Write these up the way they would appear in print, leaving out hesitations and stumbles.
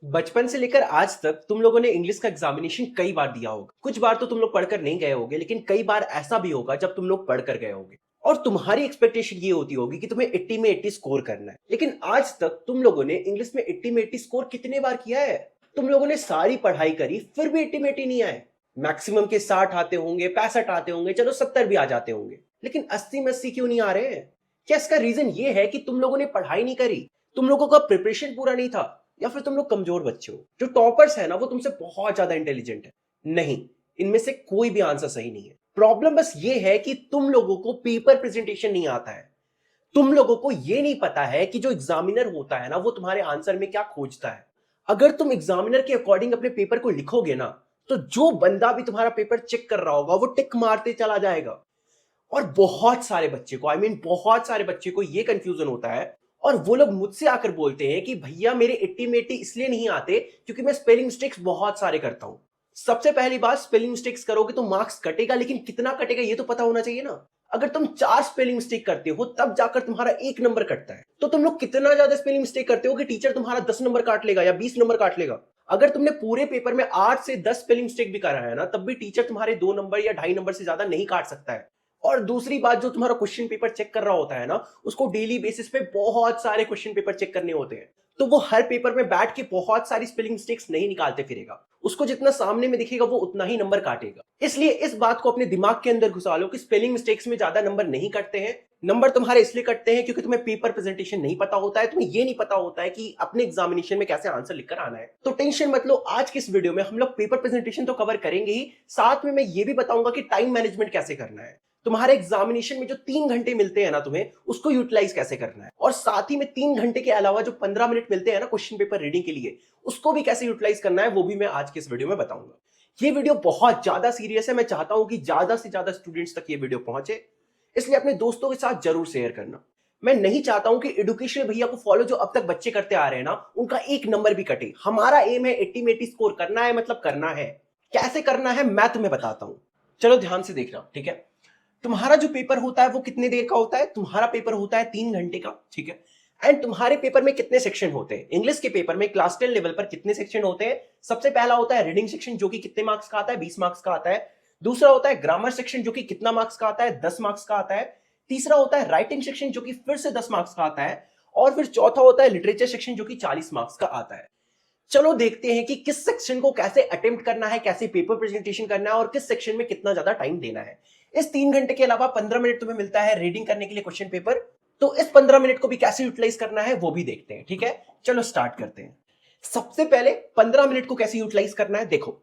बचपन से लेकर आज तक तुम लोगों ने इंग्लिश का एग्जामिनेशन कई बार दिया होगा। कुछ बार तो तुम लोग पढ़कर नहीं गए होगे, लेकिन कई बार ऐसा भी होगा जब तुम लोग पढ़कर गए होगे और तुम्हारी एक्सपेक्टेशन ये होती होगी कि तुम्हें 80 में 80 स्कोर करना है। लेकिन आज तक तुम लोगों ने इंग्लिश में 80 में 80 स्कोर कितने बार किया है? तुम लोगों ने सारी पढ़ाई करी, फिर भी 80 में 80 नहीं आए। मैक्सिमम के 60 आते होंगे, 65 आते होंगे, चलो 70 भी आ जाते होंगे, लेकिन 80 में 80 क्यों नहीं आ रहे हैं? क्या इसका रीजन ये है कि तुम लोगों ने पढ़ाई नहीं करी, तुम लोगों का प्रिपरेशन पूरा नहीं था, या फिर तुम लोग कमजोर बच्चे हो? जो टॉपर्स है ना, वो तुमसे बहुत ज्यादा इंटेलिजेंट है। नहीं, इनमें से कोई भी आंसर सही नहीं है। प्रॉब्लम बस ये है कि तुम लोगों को पेपर प्रेजेंटेशन नहीं आता है। तुम लोगों को ये नहीं पता है कि जो एग्जामिनर होता है ना, वो तुम्हारे आंसर में क्या खोजता है। अगर तुम एग्जामिनर के अकॉर्डिंग अपने पेपर को लिखोगे ना, तो जो बंदा भी तुम्हारा पेपर चेक कर रहा होगा वो टिक मारते चला जाएगा। और बहुत सारे बच्चे को, बहुत सारे बच्चे को ये कंफ्यूजन होता है, और वो लोग मुझसे आकर बोलते हैं कि भैया मेरे 80 में 80 इसलिए नहीं आते क्योंकि मैं स्पेलिंग मिस्टेक्स बहुत सारे करता हूं। सबसे पहली बात, स्पेलिंग मिस्टेक्स करोगे तो मार्क्स कटेगा, लेकिन कितना कटेगा ये तो पता होना चाहिए ना। अगर तुम 4 स्पेलिंग मिस्टेक करते हो तब जाकर तुम्हारा 1 नंबर कटता है, तो तुम लोग कितना ज्यादा स्पेलिंग मिस्टेक करते हो कि टीचर तुम्हारा 10 नंबर काट लेगा या 20 नंबर काट लेगा। अगर तुमने पूरे पेपर में 8 से 10 स्पेलिंग मिस्टेक भी करा है ना, तब भी टीचर तुम्हारे 2 नंबर या 2.5 नंबर से ज्यादा नहीं काट सकता है। और दूसरी बात, जो तुम्हारा क्वेश्चन पेपर चेक कर रहा होता है ना, उसको डेली बेसिस पे बहुत सारे क्वेश्चन पेपर चेक करने होते हैं, तो वो हर पेपर में बैठ के बहुत सारी स्पेलिंग मिस्टेक्स नहीं निकालते फिरेगा। उसको जितना सामने में दिखेगा वो उतना ही नंबर काटेगा। इसलिए इस बात को अपने दिमाग के अंदर घुसा लो कि स्पेलिंग मिस्टेक्स में ज्यादा नंबर नहीं कटते हैं। नंबर तुम्हारे इसलिए कटते हैं क्योंकि तुम्हें पेपर प्रेजेंटेशन नहीं पता होता है, तुम्हें ये नहीं पता होता है कि अपने एग्जामिनेशन में कैसे आंसर लिखकर आना है। तो टेंशन मत लो, आज के इस वीडियो में हम लोग पेपर प्रेजेंटेशन तो कवर करेंगे ही, साथ में मैं ये भी बताऊंगा कि टाइम मैनेजमेंट कैसे करना है। तुम्हारे एग्जामिनेशन में जो 3 घंटे मिलते हैं ना, तुम्हें उसको यूटिलाइज कैसे करना है, और साथ ही में 3 घंटे के अलावा जो 15 मिनट मिलते हैं ना क्वेश्चन पेपर रीडिंग के लिए, उसको भी कैसे यूटिलाइज करना है, वो भी मैं आज के इस वीडियो में बताऊंगा। ये वीडियो बहुत ज्यादा सीरियस है, मैं चाहता हूं कि ज्यादा से ज्यादा स्टूडेंट्स तक ये वीडियो पहुंचे, इसलिए अपने दोस्तों के साथ जरूर शेयर करना। मैं नहीं चाहता हूं कि एडुकेशन भैया को फॉलो जो अब तक बच्चे करते आ रहे हैं ना, उनका 1 नंबर भी कटे। हमारा एम है 80 में 80 स्कोर करना है, मतलब करना है। कैसे करना है मैं तुम्हें बताता हूं, चलो ध्यान से देखना, ठीक है। तुम्हारा जो पेपर होता है वो कितने देर का होता है? तुम्हारा पेपर होता है 3 घंटे का, ठीक है। एंड तुम्हारे पेपर में कितने सेक्शन होते हैं? इंग्लिश के पेपर में क्लास 10 लेवल पर कितने सेक्शन होते हैं? सबसे पहला होता है रीडिंग सेक्शन, जो कि कितने मार्क्स का आता है? 20 मार्क्स का आता है। दूसरा होता है ग्रामर सेक्शन, जो कि कितना मार्क्स का आता है? 10 मार्क्स का आता है। तीसरा होता है राइटिंग सेक्शन, जो कि फिर से 10 मार्क्स का आता है। और फिर चौथा होता है लिटरेचर सेक्शन, जो कि 40 मार्क्स का आता है। चलो देखते हैं कि किस सेक्शन को कैसे अटेम्प्ट करना है, कैसे पेपर प्रेजेंटेशन करना है, और किस सेक्शन में कितना ज्यादा टाइम देना है। इस 3 घंटे के अलावा 15 मिनट तुम्हें मिलता है रीडिंग करने के लिए क्वेश्चन पेपर, तो इस 15 मिनट को भी कैसे यूटिलाइज करना है वो भी देखते हैं, ठीक है। चलो स्टार्ट करते हैं। सबसे पहले 15 मिनट को कैसे यूटिलाइज करना है, देखो।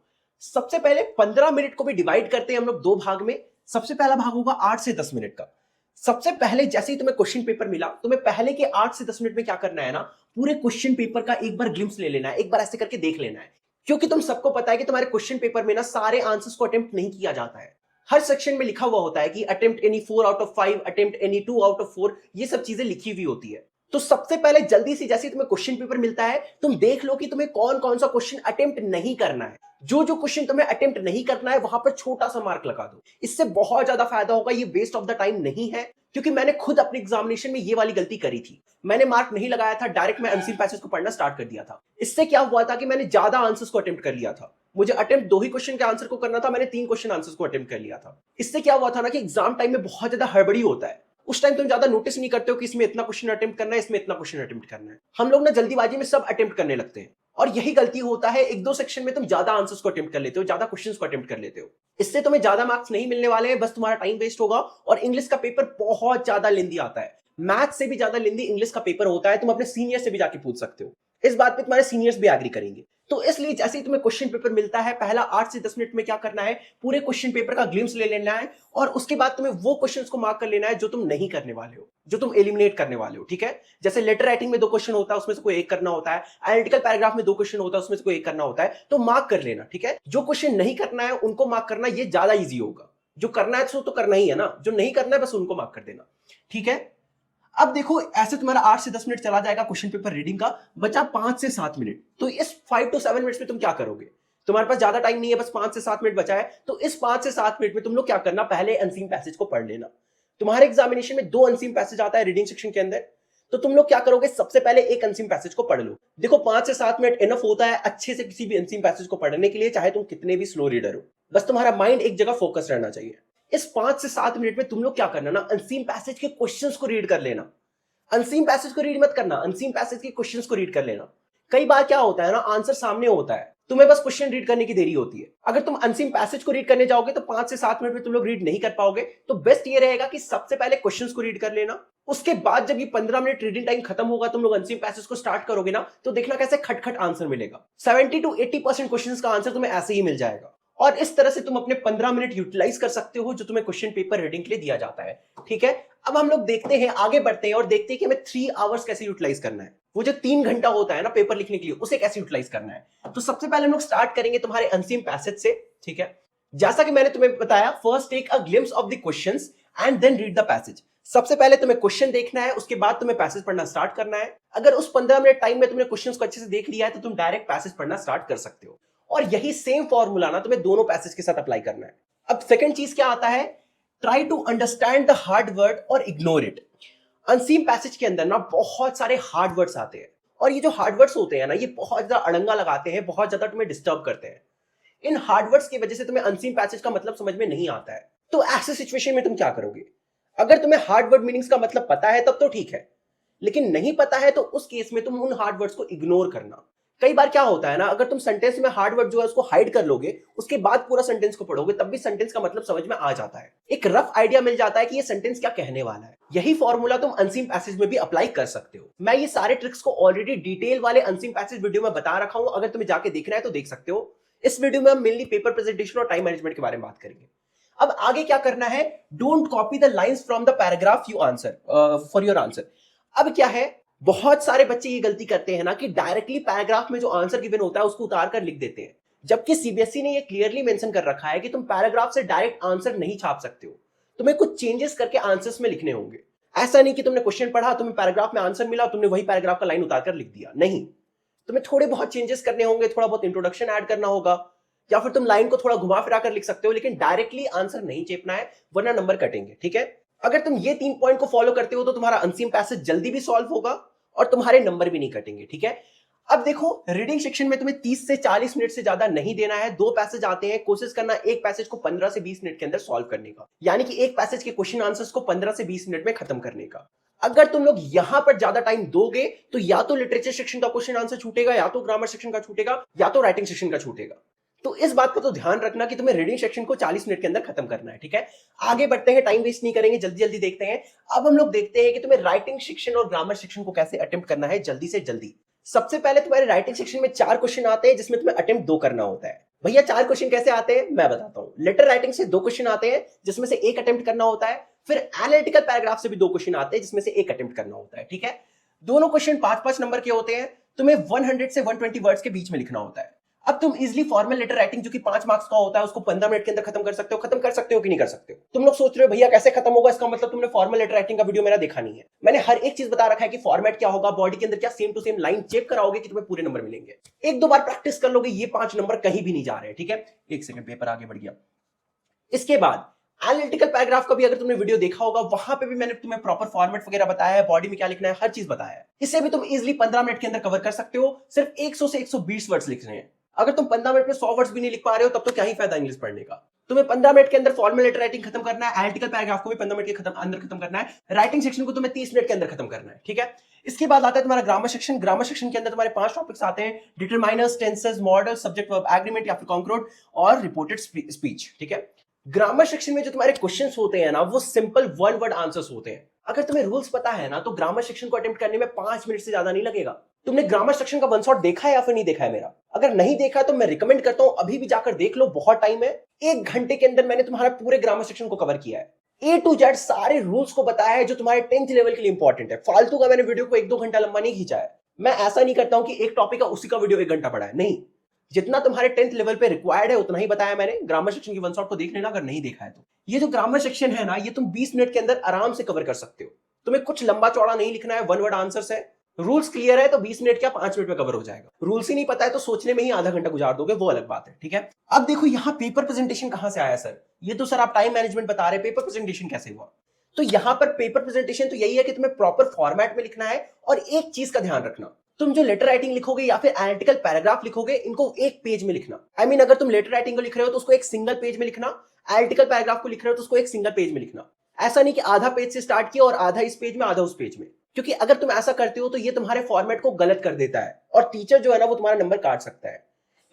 सबसे पहले 15 मिनट को भी डिवाइड करते हैं हम लोग 2 भाग में। सबसे पहला भाग होगा 8 से 10 मिनट का। सबसे पहले जैसे ही तुम्हें क्वेश्चन पेपर मिला, तुम्हें पहले के 8 से 10 मिनट में क्या करना है ना, पूरे क्वेश्चन पेपर का एक बार ग्लिम्स ले लेना है, एक बार ऐसे करके देख लेना है। क्योंकि तुम सबको पता है कि तुम्हारे क्वेश्चन पेपर में ना सारे आंसर्स को अटेम्प्ट नहीं किया जाता है। हर सेक्शन में लिखा हुआ होता है कि attempt any 4 out of 5, attempt any 2 out of 4, ये सब चीजें लिखी हुई होती है। तो सबसे पहले जल्दी से जैसे तुम्हें क्वेश्चन पेपर मिलता है, तुम देख लो कि तुम्हें कौन कौन सा क्वेश्चन अटेम्प्ट नहीं करना है। जो जो क्वेश्चन तुम्हें अटेम्प्ट नहीं करना है वहां पर छोटा सा मार्क लगा दो। इससे बहुत ज्यादा फायदा होगा, ये वेस्ट ऑफ द टाइम नहीं है। क्योंकि मैंने खुद अपने एग्जामिनेशन में ये वाली गलती करी थी। मैंने मार्क नहीं लगाया था, डायरेक्ट मैं अनसीन पैसेज को पढ़ना स्टार्ट कर दिया था। इससे क्या हुआ था कि मैंने ज्यादा आंसर्स को अटेम्प्ट कर लिया था। मुझे अटेम्प्ट 2 ही क्वेश्चन के आंसर को करना था, मैंने 3 क्वेश्चन आंसर्स को अटेम्प्ट कर लिया था। इससे क्या हुआ था ना कि एग्जाम टाइम में बहुत ज्यादा हड़बड़ी होता है। उस टाइम तुम ज्यादा नोटिस नहीं करते हो कि इसमें इतना क्वेश्चन अटेम्प्ट करना है, इसमें इतना क्वेश्चन अटेम्प्ट करना है। हम लोग ना जल्दीबाजी में सब अटेम्प्ट करने लगते हैं, और यही गलती होता है। 1-2 सेक्शन में तुम ज्यादा आंसर्स को अटेम्प्ट कर लेते हो, ज्यादा क्वेश्चंस को अटेम्प्ट कर लेते हो। इससे तुम्हें ज्यादा मार्क्स नहीं मिलने वाले हैं, बस तुम्हारा टाइम वेस्ट होगा। और इंग्लिश का पेपर बहुत ज्यादा लेंदी आता है। मैथ से भी ज्यादा लेंदी इंग्लिश का पेपर होता है। तुम अपने सीनियर से भी जाके पूछ सकते हो, इस बात पे तुम्हारे सीनियर्स भी एग्री करेंगे। तो इसलिए जैसे ही तुम्हें क्वेश्चन पेपर मिलता है, पहला 8 से 10 मिनट में क्या करना है, पूरे क्वेश्चन पेपर का ग्लिम्स ले लेना है। और उसके बाद तुम्हें वो क्वेश्चंस को मार्क कर लेना है जो तुम नहीं करने वाले हो, जो तुम एलिमिनेट करने वाले हो, ठीक है। जैसे लेटर राइटिंग में 2 क्वेश्चन होता है, उसमें से कोई एक करना होता है। एनालिटिकल पैराग्राफ में 2 क्वेश्चन होता है, उसमें से कोई एक करना होता है। तो मार्क कर लेना, ठीक है। जो क्वेश्चन नहीं करना है उनको मार्क करना, ये ज्यादा ईजी होगा। जो करना है तो करना ही है ना, जो नहीं करना है बस उनको मार्क कर देना, ठीक है। अब देखो, ऐसे तुम्हारा 8 से 10 मिनट चला जाएगा क्वेश्चन पेपर रीडिंग का, बचा 5 से 7 मिनट। तो इस 5 to 7 मिनट्स में तुम क्या करोगे? तुम्हारे पास ज्यादा टाइम नहीं है, बस 5 से 7 मिनट बचा है। तो इस 5 से 7 मिनट में तुम लोग क्या करना, पहले अनसीन पैसेज को पढ़ लेना। तुम्हारे एग्जामिनेशन में 2 अनसीन पैसेज आता है रीडिंग सेक्शन के अंदर। तो तुम लोग क्या करोगे, सबसे पहले एक अनसीन पैसेज को पढ़ लो। देखो 5 से 7 मिनट इनफ होता है अच्छे से किसी भी अनसीन पैसेज को पढ़ने के लिए, चाहे तुम कितने भी स्लो रीडर हो। बस तुम्हारा माइंड एक जगह फोकस रहना चाहिए। इस 5 से 7 मिनट में तुम लोग क्या करना ना, अनसीन पैसेज के क्वेश्चंस को रीड कर लेना। अनसीन पैसेज को रीड मत करना, अनसीन पैसेज के क्वेश्चंस को रीड कर लेना। कई बार क्या होता है ना, आंसर सामने होता है, तुम्हें बस क्वेश्चन रीड करने की देरी होती है। अगर तुम अनसीन पैसेज को रीड करने जाओगे तो 5 से 7 मिनट में तुम लोग रीड नहीं कर पाओगे। तो बेस्ट ये रहेगा कि सबसे पहले क्वेश्चंस को रीड कर लेना, उसके बाद जब ये 15 मिनट रीडिंग टाइम खत्म होगा, तुम लोग अनसीन पैसेज को स्टार्ट करोगे ना, तो देखना कैसे खटखट आंसर मिलेगा। 70 to 80% क्वेश्चंस का आंसर तुम्हें ऐसे ही मिल जाएगा। और इस तरह से तुम अपने 15 मिनट यूटिलाइज कर सकते हो जो तुम्हें क्वेश्चन पेपर रीडिंग के लिए दिया जाता है। ठीक है, अब हम लोग देखते हैं, आगे बढ़ते हैं और देखते हैं कि हमें 3 आवर्स कैसे यूटिलाइज करना है। वो जो 3 घंटा होता है ना पेपर लिखने के लिए, उसे कैसे यूटिलाइज करना है। तो सबसे पहले हम लोग स्टार्ट करेंगे तुम्हारे अनसीन पैसेज से। ठीक है, जैसा कि मैंने तुम्हें बताया, first take a glimpse of the questions and then read the passage. सबसे पहले तुम्हें क्वेश्चन देखना है, उसके बाद तुम्हें पैसेज पढ़ना स्टार्ट करना है। अगर उस 15 मिनट टाइम में तुमने क्वेश्चंस को अच्छे से देख लिया है तो तुम डायरेक्ट पैसेज पढ़ना स्टार्ट कर सकते हो। और यही सेम फॉर्मूला ना तुम्हें दोनों पैसेज के साथ अप्लाई करना है। अब सेकंड चीज क्या आता है, try to understand the hard word और इग्नोर इट। अनसीन पैसेज के अंदर ना बहुत सारे हार्ड वर्ड्स आते हैं, और ये जो हार्ड वर्ड्स होते हैं ना, ये बहुत ज्यादा अड़ंगा लगाते हैं, बहुत ज्यादा तुम्हें डिस्टर्ब करते हैं। इन हार्ड वर्ड्स की वजह से तुम्हें अनसीन पैसेज का मतलब समझ में नहीं आता है। तो ऐसे सिचुएशन में तुम क्या करोगे, अगर तुम्हें हार्ड वर्ड मीनिंग्स का मतलब पता है तब तो ठीक है, लेकिन नहीं पता है तो उस केस में तुम उन हार्ड वर्ड्स को इग्नोर करना। कई बार क्या होता है ना, अगर तुम सेंटेंस में हार्ड वर्ड जो है उसको हाइड कर लोगे, उसके बाद पूरा सेंटेंस को पढ़ोगे, तब भी सेंटेंस का मतलब समझ में आ जाता है, एक रफ आइडिया मिल जाता है कि ये सेंटेंस क्या कहने वाला है। यही फॉर्मूला तुम अनसीन पैसेज में भी अप्लाई कर सकते हो। मैं ये सारे ट्रिक्स को ऑलरेडी डिटेल वाले अनसीन पैसेज वीडियो में बता रखा हूं, अगर तुम्हें जाके देखना है तो देख सकते हो। इस वीडियो में हम मेनली पेपर प्रेजेंटेशन और टाइम मैनेजमेंट के बारे में बात करेंगे। अब आगे क्या करना है, don't copy the lines from the paragraph you answer for your answer. अब क्या है, बहुत सारे बच्चे ये गलती करते हैं ना कि डायरेक्टली पैराग्राफ में जो आंसर गिवन होता है उसको उतार कर लिख देते हैं, जबकि सीबीएसई ने ये क्लियरली मेंशन कर रखा है कि तुम पैराग्राफ से डायरेक्ट आंसर नहीं छाप सकते हो, तुम्हें कुछ चेंजेस करके आंसर्स में लिखने होंगे। ऐसा नहीं कि तुमने क्वेश्चन पढ़ा, तुम्हें पैराग्राफ में आंसर मिला, तुमने वही पैराग्राफ का लाइन उतार कर लिख दिया, नहीं, तुम्हें थोड़े बहुत चेंजेस करने होंगे, थोड़ा बहुत इंट्रोडक्शन ऐड करना होगा, या फिर तुम लाइन को थोड़ा घुमा फिरा कर लिख सकते हो, लेकिन डायरेक्टली आंसर नहीं चेपना है, वरना नंबर कटेंगे। ठीक है, अगर तुम ये 3 पॉइंट को फॉलो करते हो तो तुम्हारा अनसीन पैसेज जल्दी भी सॉल्व होगा और तुम्हारे नंबर भी नहीं कटेंगे। ठीक है, अब देखो रीडिंग सेक्शन में तुम्हें 30 से 40 मिनट से ज्यादा नहीं देना है। 2 पैसेज आते हैं, कोशिश करना एक पैसेज को 15 से 20 मिनट के अंदर सॉल्व करने का, यानी कि एक पैसेज के क्वेश्चन आंसर्स को 15 से 20 मिनट में खत्म करने का। अगर तुम लोग यहां पर ज्यादा टाइम दोगे तो या तो लिटरेचर सेक्शन का क्वेश्चन आंसर छूटेगा, या तो ग्रामर सेक्शन का छूटेगा, या तो राइटिंग सेक्शन का छूटेगा। तो इस बात का तो ध्यान रखना कि तुम्हें रीडिंग सेक्शन को 40 मिनट के अंदर खत्म करना है। ठीक है, आगे बढ़ते हैं, टाइम वेस्ट नहीं करेंगे, जल्दी जल्दी देखते हैं। अब हम लोग देखते हैं कि तुम्हें राइटिंग सेक्शन और ग्रामर सेक्शन को कैसे अटेम्प्ट करना है जल्दी से जल्दी। सबसे पहले तुम्हारे राइटिंग सेक्शन में 4 क्वेश्चन आते हैं जिसमें तुम्हें अटेम्प्ट 2 करना होता है। भैया 4 क्वेश्चन कैसे आते हैं मैं बताता हूं। लेटर राइटिंग से 2 क्वेश्चन आते हैं जिसमें से 1 अटेम्प्ट करना होता है। फिर एनालिटिकल पैराग्राफ से भी 2 क्वेश्चन आते हैं जिसमें से 1 अटेम्प्ट करना होता है। ठीक है, दोनों क्वेश्चन 5-5 नंबर के होते हैं। तुम्हें 100 से 120 वर्ड्स के बीच में लिखना होता है। अब तुम इजीली फॉर्मल लेटर राइटिंग जो कि 5 मार्क्स का होता है उसको 15 मिनट के अंदर खत्म कर सकते हो। खत्म कर सकते हो कि नहीं कर सकते हो? तुम लोग सोच रहे हो भैया कैसे खत्म होगा, इसका मतलब तुमने फॉर्मल लेटर राइटिंग का वीडियो मेरा देखा नहीं है। मैंने हर एक चीज बता रखा है कि फॉर्मेट क्या होगा, बॉडी के अंदर क्या same to same line check कराओगे कि तुम्हें पूरे नंबर मिलेंगे। 1-2 बार प्रैक्टिस कर लोगे, ये 5 नंबर कहीं भी नहीं जा रहे। ठीक है, 1 सेकंड, पेपर आगे बढ़ गया। इसके बाद एनालिटिकल पैराग्राफ का भी अगर तुमने वीडियो देखा होगा, वहां पे भी मैंने तुम्हें प्रॉपर फॉर्मेट वगैरह बताया है, बॉडी में क्या लिखना है, हर चीज बताया है। इसे भी तुम इजीली 15 मिनट के अंदर कवर कर सकते हो। सिर्फ 100 से 120 वर्ड्स लिखने हैं। अगर तुम 15 मिनट में 100 वर्ड्स भी नहीं लिख पा रहे हो तब तो क्या ही फायदा इंग्लिश पढ़ने का। तुम्हें 15 मिनट के अंदर फॉर्मल लेटर राइटिंग खत्म करना है, एनालिटिकल पैराग्राफ को भी 15 मिनट के अंदर खत्म करना है, राइटिंग सेक्शन को तुम्हें 30 मिनट के अंदर खत्म करना है। ठीक है, इसके बाद आता है तुम्हारा ग्रामर सेक्शन। ग्रामर सेक्शन के अंदर तुम्हारे 5 टॉपिक्स आते हैं, determiners, tenses, model, subject verb agreement या फिर कॉन्क्रीट और रिपोर्टेड स्पीच। ठीक है, ग्रामर सेक्शन में जो तुम्हारे क्वेश्चंस होते हैं ना, वो सिंपल 1 वर्ड आंसर्स होते हैं। अगर तुम्हें रूल्स पता है ना तो ग्रामर सेक्शन को अटेम्प्ट करने में 5 मिनट से ज्यादा नहीं लगेगा। तुमने ग्रामर सेक्शन का 1 शॉट देखा है या फिर नहीं देखा है मेरा? अगर नहीं देखा है तो मैं रिकमेंड करता हूं अभी भी जाकर देख लो, बहुत टाइम है। 1 घंटे के अंदर मैंने तुम्हारा पूरे ग्रामर सेक्शन को कवर किया है, A to Z सारे रूल्स को बताया है जो तुम्हारे 10th लेवल के लिए इंपॉर्टेंट है। फालतू का मैंने वीडियो को 1-2 घंटा लंबा नहीं खींचा है। मैं ऐसा नहीं करता हूं कि एक टॉपिक का उसी का वीडियो 1 घंटा पड़ा है, नहीं। जितना तुम्हारे 10th लेवल पे रिक्वायर्ड है उतना ही बताया मैंने। ग्रामर सेक्शन की 1 शॉट को देख लेना अगर नहीं देखा है तो। ये जो ग्रामर सेक्शन है ना, ये तुम 20 मिनट के अंदर आराम से कवर कर सकते हो। तुम्हें कुछ लंबा चौड़ा नहीं लिखना है, 1 वर्ड आंसर्स है। रूल्स क्लियर है तो 20 मिनट क्या 5 मिनट में कवर हो जाएगा। रूल्स ही नहीं पता है तो सोचने में ही आधा घंटा गुजार दोगे, वो अलग बात है। ठीक है, अब देखो यहाँ पेपर प्रेजेंटेशन कहां से आया सर? ये तो सर आप टाइम मैनेजमेंट बता रहे, पेपर प्रेजेंटेशन कैसे हुआ? तो यहां पर पेपर प्रेजेंटेशन तो यही है कि तुम्हें प्रॉपर फॉर्मेट में लिखना है। और एक चीज का ध्यान रखना, तुम जो लेटर राइटिंग लिखोगे या फिर एनालिटिकल पैराग्राफ लिखोगे, इनको एक पेज में लिखना। अगर तुम लेटर राइटिंग को लिख रहे हो तो उसको एक सिंगल पेज में लिखना, एनालिटिकल पैराग्राफ को लिख रहे हो तो उसको एक सिंगल पेज में लिखना। ऐसा नहीं कि आधा पेज से स्टार्ट किया और आधा इस पेज में आधा उस पेज में, क्योंकि अगर तुम ऐसा करते हो तो ये तुम्हारे फॉर्मेट को गलत कर देता है और टीचर जो है ना वो तुम्हारा नंबर काट सकता है।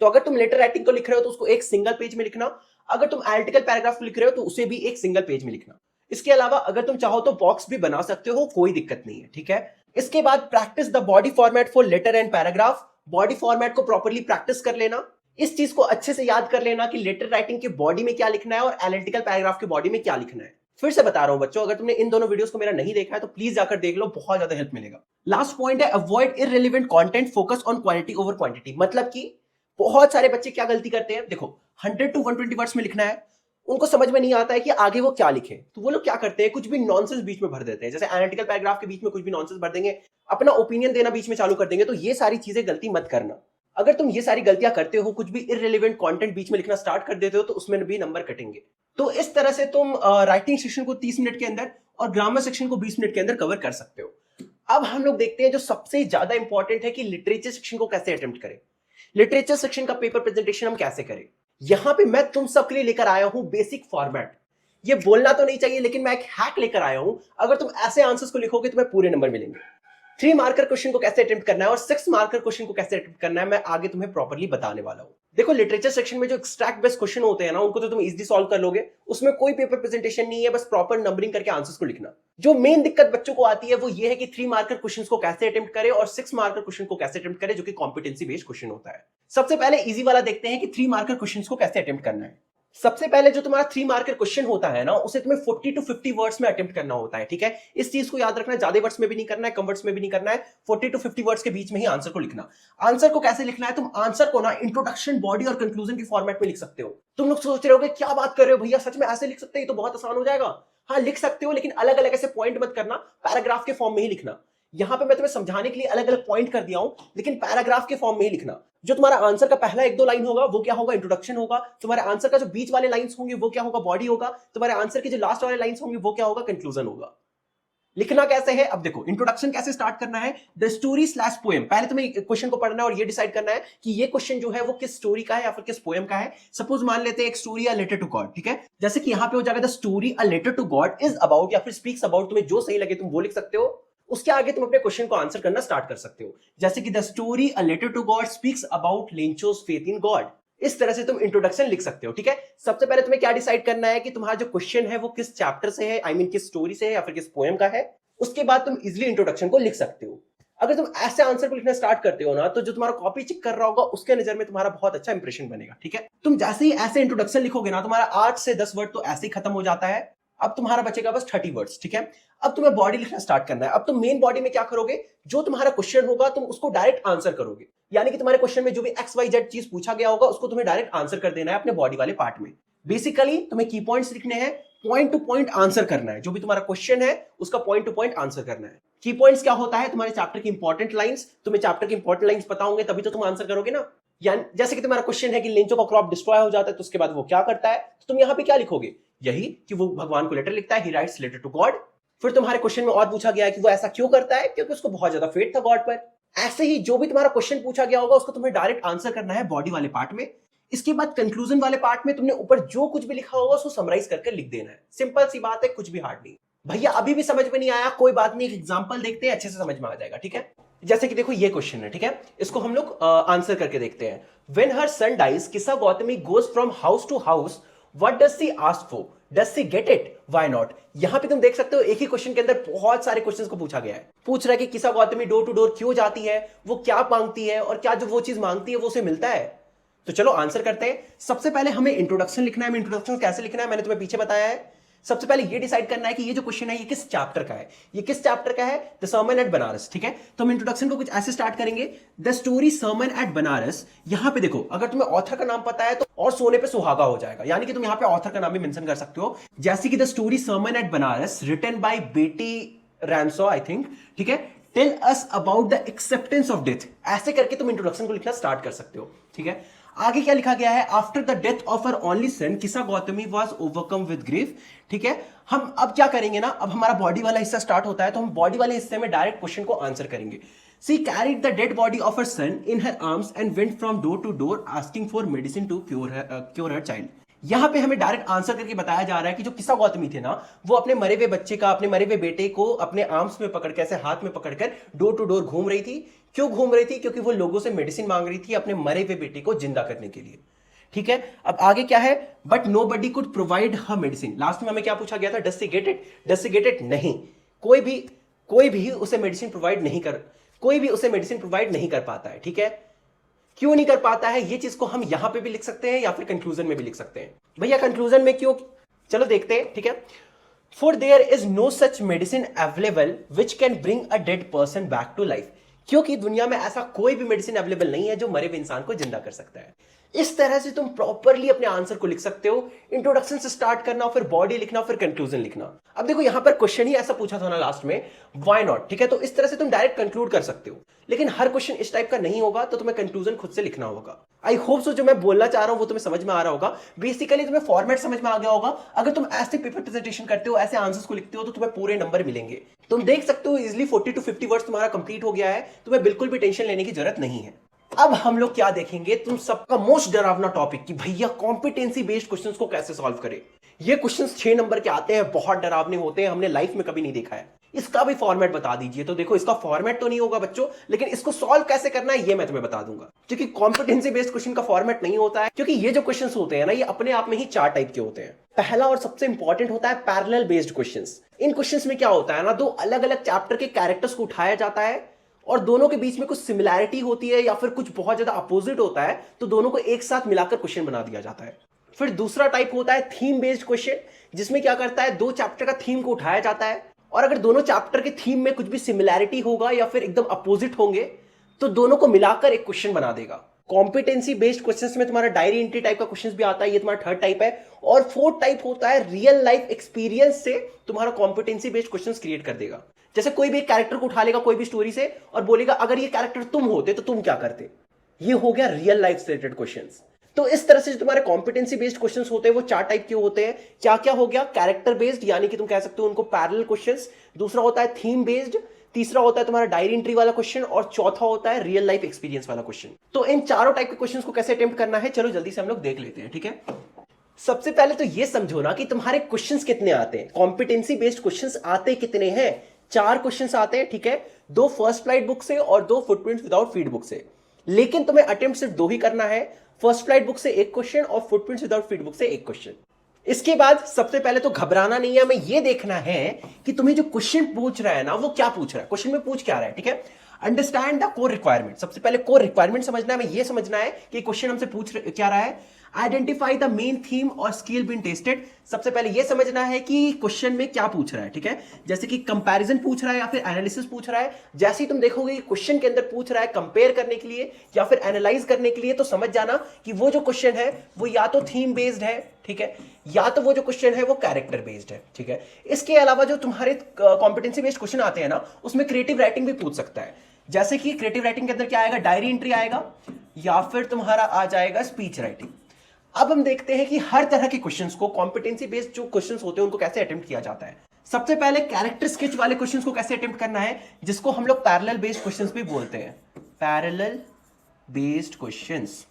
तो अगर तुम लेटर राइटिंग को लिख रहे हो तो उसको एक सिंगल पेज में लिखना, अगर तुम एनालिटिकल पैराग्राफ को लिख रहे हो तो उसे भी एक सिंगल पेज में लिखना। इसके अलावा अगर तुम चाहो तो बॉक्स भी बना सकते हो, कोई दिक्कत नहीं है, ठीक है। इसके बाद practise the body format for letter and paragraph. Body format को प्रॉपर्ली प्रैक्टिस कर लेना, इस चीज को अच्छे से याद कर लेना कि लेटर राइटिंग की बॉडी में क्या लिखना है और एनालिटिकल पैराग्राफ की बॉडी में क्या लिखना है। फिर से बता रहा हूं बच्चों, अगर तुमने इन दोनों वीडियोस को मेरा नहीं देखा है तो प्लीज जाकर देख लो, बहुत ज्यादा हेल्प मिलेगा। लास्ट पॉइंट है avoid irrelevant content, focus on quality over quantity. मतलब कि बहुत सारे बच्चे क्या गलती करते हैं, देखो 100 to 120 वर्ड्स में लिखना है, उनको समझ में नहीं आता है कि आगे वो क्या लिखे, तो वो लोग क्या करते हैं, कुछ भी नॉनसेंस बीच में भर देते हैं। जैसे एनालिटिकल पैराग्राफ के बीच में कुछ भी नॉनसेंस भर देंगे, अपना ओपिनियन देना बीच में चालू कर देंगे। तो ये सारी चीजें गलती मत करना। अगर तुम ये सारी गलतियां करते हो, कुछ भी इररिलेवेंट कंटेंट बीच में लिखना स्टार्ट कर देते हो, तो उसमें भी नंबर कटेंगे। तो इस तरह से तुम राइटिंग सेक्शन को 30 मिनट के अंदर और ग्रामर सेक्शन को 20 मिनट के अंदर कवर कर सकते हो। अब हम लोग देखते हैं जो सबसे ज्यादा इंपॉर्टेंट है कि लिटरेचर सेक्शन को कैसे अटेम्प्ट करें। लिटरेचर सेक्शन का पेपर प्रेजेंटेशन हम कैसे करें। यहां पे मैं तुम सबके लिए लेकर आया हूं बेसिक फॉर्मेट। ये बोलना तो नहीं चाहिए लेकिन मैं एक हैक लेकर आया हूं। अगर तुम ऐसे आंसर्स को लिखोगे तो तुम्हें पूरे नंबर मिलेंगे। 3 मार्कर क्वेश्चन को कैसे अटेम्प्ट करना है और 6 मार्कर क्वेश्चन को कैसे अटेम्प्ट करना है, मैं आगे तुम्हें प्रॉपर्ली बताने वाला हूं। देखो लिटरेचर सेक्शन में जो एक्सट्रैक्ट बेस्ड क्वेश्चन होते हैं ना, उनको तो तुम इजीली सॉल्व कर लोगे, उसमें कोई पेपर प्रेजेंटेशन नहीं है, बस प्रॉपर नंबरिंग करके आंसर्स को लिखना। जो मेन दिक्कत बच्चों को आती है वो ये है कि 3 मार्कर क्वेश्चन को कैसे अटेम्प्ट करें और 6 मार्कर क्वेश्चन को कैसे अटेम्प्ट करें, जो कि कॉम्पिटेंसी बेस्ड क्वेश्चन होता है। सबसे पहले इजी वाला देखते हैं कि 3 मार्कर क्वेश्चन को कैसे अटेम्प्ट करना है। सबसे पहले जो तुम्हारा 3 मार्कर क्वेश्चन होता है ना, उसे तुम्हें 40 to 50 वर्ड्स में अटेम्प्ट करना होता है, ठीक है। इस चीज को याद रखना, ज्यादा वर्ड्स में भी नहीं करना है, कम वर्ड्स में भी नहीं करना है, 40 to 50 वर्ड्स के बीच में ही आंसर को लिखना। आंसर को कैसे लिखना है, तुम आंसर को ना इंट्रोडक्शन, बॉडी और कंक्लूजन के फॉर्मेट में लिख सकते हो। तुम लोग सोच रहे होगे क्या बात कर रहे हो भैया, सच में ऐसे लिख सकते हैं, ये तो बहुत आसान हो जाएगा। हाँ लिख सकते हो, लेकिन अलग अलग ऐसे पॉइंट मत करना, पैराग्राफ के फॉर्म में ही लिखना। यहां पे मैं तुम्हें समझाने के लिए अलग अलग पॉइंट कर दिया हूं, लेकिन पैराग्राफ के फॉर्म में ही लिखना। जो तुम्हारा आंसर का पहला 1-2 लाइन होगा वो क्या होगा, इंट्रोडक्शन होगा। तुम्हारे आंसर का जो बीच वाले लाइंस होंगे वो क्या होगा, बॉडी होगा। तुम्हारे आंसर के जो लास्ट वाले लाइंस होंगे वो क्या होगा, कंक्लूजन होगा। लिखना कैसे है, अब देखो इंट्रोडक्शन कैसे स्टार्ट करना है। द स्टोरी स्लैश पोएम, पहले तुम्हें क्वेश्चन को पढ़ना है और ये डिसाइड करना है कि ये क्वेश्चन जो है वो किस स्टोरी का है या फिर किस पोएम का है। सपोज मान लेते हैं एक story a letter to God, ठीक है। जैसे कि यहां पे हो जाएगा the story a letter to God is about, या फिर स्पीक्स अबाउट, तुम्हें जो सही लगे तुम वो लिख सकते हो। उसके आगे तुम अपने क्वेश्चन को आंसर करना स्टार्ट कर सकते हो, जैसे कि the story a letter to God speaks about Lencho's faith in God. इस तरह से तुम इंट्रोडक्शन लिख सकते हो, ठीक है। सबसे पहले तुम्हें क्या डिसाइड करना है कि तुम्हारा जो क्वेश्चन है वो किस चैप्टर से है, किस स्टोरी से है या फिर किस पोएम का है। उसके बाद तुम इजिली इंट्रोडक्शन को लिख सकते हो। अगर तुम ऐसे आंसर को लिखना स्टार्ट करते हो ना, तो जो तुम्हारा कॉपी चेक कर रहा होगा उसके नजर में तुम्हारा बहुत अच्छा इंप्रेशन बनेगा, ठीक है। तुम जैसे ही ऐसे इंट्रोडक्शन लिखोगे ना, तुम्हारा 8 से 10 वर्ड तो ऐसे ही खत्म हो जाता है। अब तुम्हारा बचेगा बस 30 वर्ड्स, ठीक है। अब तुम्हें बॉडी लिखना स्टार्ट करना है। अब तुम मेन बॉडी में क्या करोगे, जो तुम्हारा क्वेश्चन होगा तुम उसको डायरेक्ट आंसर करोगे। यानी कि तुम्हारे क्वेश्चन में जो भी XYZ चीज पूछा गया होगा उसको तुम्हें डायरेक्ट आंसर कर देना है अपने बॉडी वाले पार्ट में। बेसिकली तुम्हें की पॉइंट्स लिखने हैं, पॉइंट टू पॉइंट आंसर करना है। जो भी तुम्हारा क्वेश्चन है उसका पॉइंट टू पॉइंट आंसर करना है। की पॉइंट्स क्या होता है, तुम्हारे चैप्टर की इंपॉर्टेंट लाइंस। तुम्हें चैप्टर की इंपॉर्टेंट लाइंस पता होंगे तभी तो तुम आंसर करोगे ना। यानी जैसे कि तुम्हारा क्वेश्चन है कि लेंचो का क्रॉप डिस्ट्रॉय हो जाता है तो उसके बाद वो क्या करता है, तो तुम यहां पे क्या लिखोगे, यही कि वो भगवान को लेटर लिखता है, he writes letter to God. फिर तुम्हारे क्वेश्चन में और पूछा गया है कि वो ऐसा क्यों करता है, क्योंकि उसको बहुत ज्यादा फेथ था गॉड पर। ऐसे ही जो भी तुम्हारा क्वेश्चन पूछा गया होगा उसको तुम्हें डायरेक्ट आंसर करना है बॉडी वाले पार्ट में। इसके बाद कंक्लूजन वाले पार्ट में तुमने ऊपर जो कुछ भी लिखा होगा उसको समराइज करके लिख देना है। सिंपल सी बात है, कुछ भी हार्ड नहीं। भैया अभी भी समझ में नहीं आया, कोई बात नहीं, एक एग्जांपल देखते हैं, अच्छे से समझ में आ जाएगा, ठीक है। जैसे कि देखो ये क्वेश्चन है, ठीक है, इसको हम लोग आंसर करके देखते हैं। When her son dies, Kisa Gotami goes from house to house, what does she ask for, does she get it, why not. यहां पे तुम देख सकते हो एक ही क्वेश्चन के अंदर बहुत सारे क्वेश्चंस को पूछा गया है। पूछ रहा है कि किसा गौतमी डोर टू डोर क्यों जाती है, वो क्या मांगती है और क्या जो वो चीज मांगती है वो उसे मिलता है। तो चलो आंसर करते हैं। सबसे पहले हमें इंट्रोडक्शन लिखना है। इंट्रोडक्शन कैसे लिखना है मैंने तुम्हें पीछे बताया है। सबसे पहले ये डिसाइड करना है कि ये जो क्वेश्चन है ये किस चैप्टर का है। ये किस चैप्टर का है, द सर्मन एट बनारस, ठीक है। तो हम इंट्रोडक्शन को कुछ ऐसे स्टार्ट करेंगे, the story sermon at Benares. यहां पे देखो अगर तुम्हें ऑथर का नाम पता है तो और सोने पे सुहागा हो जाएगा, यानी कि तुम यहां पे ऑथर का नाम भी मेंशन कर सकते हो, जैसे कि the story sermon at Benares written by Betty Renshaw, I think, ठीक है। Tell us about the acceptance of death. ऐसे करके तुम इंट्रोडक्शन को लिखना स्टार्ट कर सकते हो, ठीक है। आगे क्या लिखा गया है, after the death of her only son Kisa Gotami was overcome with grief, ठीक है। हम अब क्या करेंगे ना, अब हमारा बॉडी वाला हिस्सा स्टार्ट होता है, तो हम बॉडी वाले हिस्से में डायरेक्ट क्वेश्चन को आंसर करेंगे। She carried the dead body of her son in her arms and went from door to door asking for medicine to cure her child. यहां पे हमें डायरेक्ट आंसर करके बताया जा रहा है कि जो किस्सा गौतमी थे ना, वो अपने मरे हुए बच्चे का, अपने मरे हुए बेटे को अपने आर्म्स में पकड़ के, ऐसे हाथ में पकड़कर डोर टू डोर घूम रही थी। क्यों घूम रही थी? क्योंकि वो लोगों से मेडिसिन मांग रही थी अपने मरे हुए बेटे को जिंदा करने के लिए, ठीक है। अब आगे क्या है, but nobody could provide her medicine. Last में हमें क्या पूछा गया था, does she get it? Does she get it? नहीं, कोई भी उसे मेडिसिन प्रोवाइड नहीं कर पाता है, ठीक है। क्यों नहीं कर पाता है, ये चीज को हम यहां पे भी लिख सकते हैं या फिर कंक्लूजन में भी लिख सकते हैं। भैया कंक्लूजन में क्यों, चलो देखते हैं, ठीक है। For there is no such medicine available which can bring a dead person back to life. क्योंकि दुनिया में ऐसा कोई भी मेडिसिन अवेलेबल नहीं है जो मरे हुए इंसान को जिंदा कर सकता है। इस तरह से तुम प्रॉपरली अपने आंसर को लिख सकते हो। इंट्रोडक्शन से स्टार्ट करना, फिर बॉडी लिखना, फिर कंक्लूजन लिखना। अब देखो यहां पर क्वेश्चन ही ऐसा पूछा था ना लास्ट में, व्हाई नॉट, ठीक है। तो इस तरह से तुम डायरेक्ट कंक्लूड कर सकते हो, लेकिन हर क्वेश्चन इस टाइप का नहीं होगा, तो तुम्हें कंक्लूजन खुद से लिखना होगा। आई होप सो जो मैं बोलना चाह रहा हूं वो तुम्हें समझ में आ रहा होगा। बेसिकली तुम्हें फॉर्मेट समझ में आ गया होगा। अगर तुम ऐसे पेपर प्रेजेंटेशन करते हो, ऐसे आंसर्स को लिखते हो, तो तुम्हें पूरे नंबर मिलेंगे। तुम देख सकते हो इजिली 40 to 50 वर्ड्स तुम्हारा कंप्लीट हो गया है। तुम्हें बिल्कुल भी टेंशन लेने की जरूरत नहीं है। अब हम लोग क्या देखेंगे, तुम सबका मोस्ट डरावना टॉपिक कि भैया कॉम्पिटेंसी बेस्ड क्वेश्चंस को कैसे सॉल्व करें। ये क्वेश्चंस 6 नंबर के आते हैं, बहुत डरावने होते हैं, हमने लाइफ में कभी नहीं देखा है। इसका भी फॉर्मेट बता दीजिए। तो देखो इसका फॉर्मेट तो नहीं होगा बच्चों, लेकिन इसको सॉल्व कैसे करना है ये मैं तुम्हें बता दूंगा। क्योंकि कॉम्पिटेंसी बेस्ड क्वेश्चन का फॉर्मेट नहीं होता है, क्योंकि ये जो क्वेश्चंस होते हैं ना, ये अपने आप में ही 4 टाइप के होते हैं। पहला और सबसे इंपॉर्टेंट होता है पैरेलल बेस्ड क्वेश्चंस। इन क्वेश्चंस में क्या होता है ना, 2 अलग अलग चैप्टर के कैरेक्टर्स को उठाया जाता है और दोनों के बीच में कुछ सिमिलैरिटी होती है या फिर कुछ बहुत ज्यादा अपोजिट होता है, तो दोनों को एक साथ मिलाकर क्वेश्चन बना दिया जाता है। फिर दूसरा टाइप होता है थीम बेस्ड क्वेश्चन, जिसमें क्या करता है, 2 चैप्टर का थीम को उठाया जाता है और अगर दोनों चैप्टर के थीम में कुछ भी सिमिलैरिटी होगा या फिर एकदम अपोजिट होंगे, तो दोनों को मिलाकर एक क्वेश्चन बना देगा। कॉम्पिटेंसी बेस्ड क्वेश्चंस में तुम्हारा डायरी एंट्री टाइप का क्वेश्चंस भी आता है, ये तुम्हारा 3rd टाइप है। और 4th टाइप होता है रियल लाइफ एक्सपीरियंस से तुम्हारा कॉम्पिटेंसी बेस्ड क्वेश्चंस क्रिएट कर देगा। जैसे कोई भी एक कैरेक्टर को उठा लेगा कोई भी स्टोरी से और बोलेगा अगर ये कैरेक्टर तुम होते तो तुम क्या करते। ये हो गया रियल लाइफ से रिलेटेड क्वेश्चंस। तो इस तरह से जो तुम्हारे कॉम्पिटेंसी बेस्ड क्वेश्चंस होते हैं वो 4 टाइप के होते हैं। क्या क्या हो गया, कैरेक्टर बेस्ड, यानी कि तुम कह सकते हो उनको पैरेलल क्वेश्चंस। दूसरा होता है थीम बेस्ड। तीसरा होता है तुम्हारा डायरी एंट्री वाला क्वेश्चन। और चौथा होता है रियल लाइफ एक्सपीरियंस वाला क्वेश्चन। तो इन चारों टाइप के क्वेश्चंस को कैसे अटेम्प्ट करना है, चलो जल्दी से हम लोग देख लेते हैं, ठीक है। सबसे पहले तो ये समझो ना कि तुम्हारे क्वेश्चंस कितने आते हैं, कॉम्पिटेंसी बेस्ड क्वेश्चंस आते कितने हैं। 4 क्वेश्चंस आते हैं, ठीक है। 2 फर्स्ट फ्लाइट बुक से और 2 फुटप्रिंट्स विदाउट फीड बुक से। लेकिन तुम्हें अटेम्प्ट सिर्फ 2 ही करना है, फर्स्ट फ्लाइट बुक से 1 क्वेश्चन और फुटप्रिंट्स विदाउट फीड बुक से 1 क्वेश्चन। इसके बाद सबसे पहले तो घबराना नहीं है, हमें यह देखना है कि तुम्हें जो क्वेश्चन पूछ रहा है ना वो क्या पूछ रहा है, क्वेश्चन में पूछ क्या रहा है, ठीक है। Understand the core requirement. सबसे पहले कोर रिक्वायरमेंट समझना है, हमें यह समझना है कि क्वेश्चन हमसे पूछ क्या रहा है। आइडेंटिफाई द मेन थीम और स्किल बीन टेस्टेड। सबसे पहले यह समझना है कि क्वेश्चन में क्या पूछ रहा है, ठीक है। जैसे कि कंपैरिजन पूछ रहा है या फिर एनालिसिस पूछ रहा है। जैसे ही तुम देखोगे कि क्वेश्चन के अंदर पूछ रहा है कंपेयर करने के लिए या फिर एनालाइज करने के लिए, तो समझ जाना कि वो जो क्वेश्चन है वो या तो थीम बेस्ड है, ठीक है, या तो वो जो क्वेश्चन है वो कैरेक्टर बेस्ड है, ठीक है। इसके अलावा जो तुम्हारे कॉम्पिटेंसी बेस्ड क्वेश्चन आते हैं ना, उसमें क्रिएटिव राइटिंग भी पूछ सकता है। जैसे कि क्रिएटिव राइटिंग के अंदर क्या आएगा, डायरी एंट्री आएगा या फिर तुम्हारा आ जाएगा स्पीच राइटिंग। अब हम देखते हैं कि हर तरह के क्वेश्चंस को, कॉम्पिटेंसी बेस्ड जो क्वेश्चंस होते हैं उनको कैसे अटेम्प्ट किया जाता है। सबसे पहले कैरेक्टर स्केच वाले क्वेश्चंस को कैसे अटेम्प्ट करना है, जिसको हम लोग पैरेलल बेस्ड क्वेश्चंस भी बोलते हैं, पैरेलल बेस्ड क्वेश्चंस।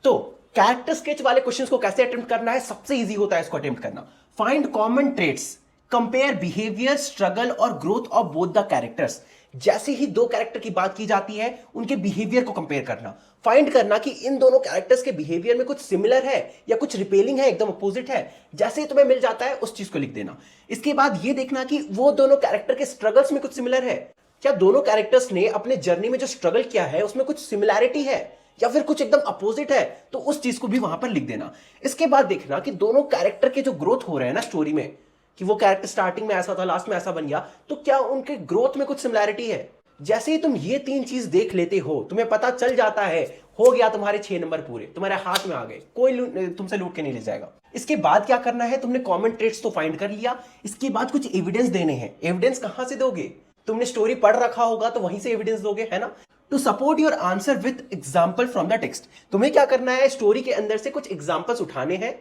तो कैरेक्टर स्केच वाले क्वेश्चंस को कैसे अटेम्प्ट करना है, सबसे इजी होता है इसको अटेम्प्ट करना। Find common traits, compare behaviour, struggle और growth of both the characters. जैसे ही 2 कैरेक्टर की बात की जाती है उनके बिहेवियर को कंपेयर करना, फाइंड करना कि इन दोनों कैरेक्टर्स के बिहेवियर में कुछ सिमिलर है या कुछ रिपेलिंग है, एकदम अपोजिट है। जैसे ही तुम्हें मिल जाता है उस चीज को लिख देना। इसके बाद ये देखना कि वो दोनों कैरेक्टर के स्ट्रगल्स में कुछ सिमिलर है, क्या दोनों कैरेक्टर्स ने अपने जर्नी में जो स्ट्रगल किया है उसमें कुछ सिमिलैरिटी है या फिर कुछ एकदम अपोजिट है, तो उस चीज को भी वहां पर लिख देना। इसके बाद देखना कि दोनों कैरेक्टर के जो ग्रोथ हो रहे हैं ना स्टोरी में, कि वो कैरेक्टर स्टार्टिंग में ऐसा था लास्ट में ऐसा बन गया, तो क्या उनके ग्रोथ में कुछ सिमिलैरिटी है। जैसे ही तुम ये 3 चीज देख लेते हो, तुम्हें पता चल जाता है, हो गया तुम्हारे 6 नंबर पूरे, तुम्हारे हाथ में आ गए, कोई तुमसे लूट के नहीं ले जाएगा। इसके बाद क्या करना है, तुमने कॉमन ट्रेड्स तो फाइंड कर लिया, इसके बाद कुछ एविडेंस देने हैं। एविडेंस कहां से दोगे? तुमने स्टोरी पढ़ रखा होगा तो वहीं से एविडेंस दोगे, है ना। To support your answer with example from the text, तुम्हें क्या करना है, स्टोरी के अंदर से कुछ एग्जाम्पल्स उठाने हैं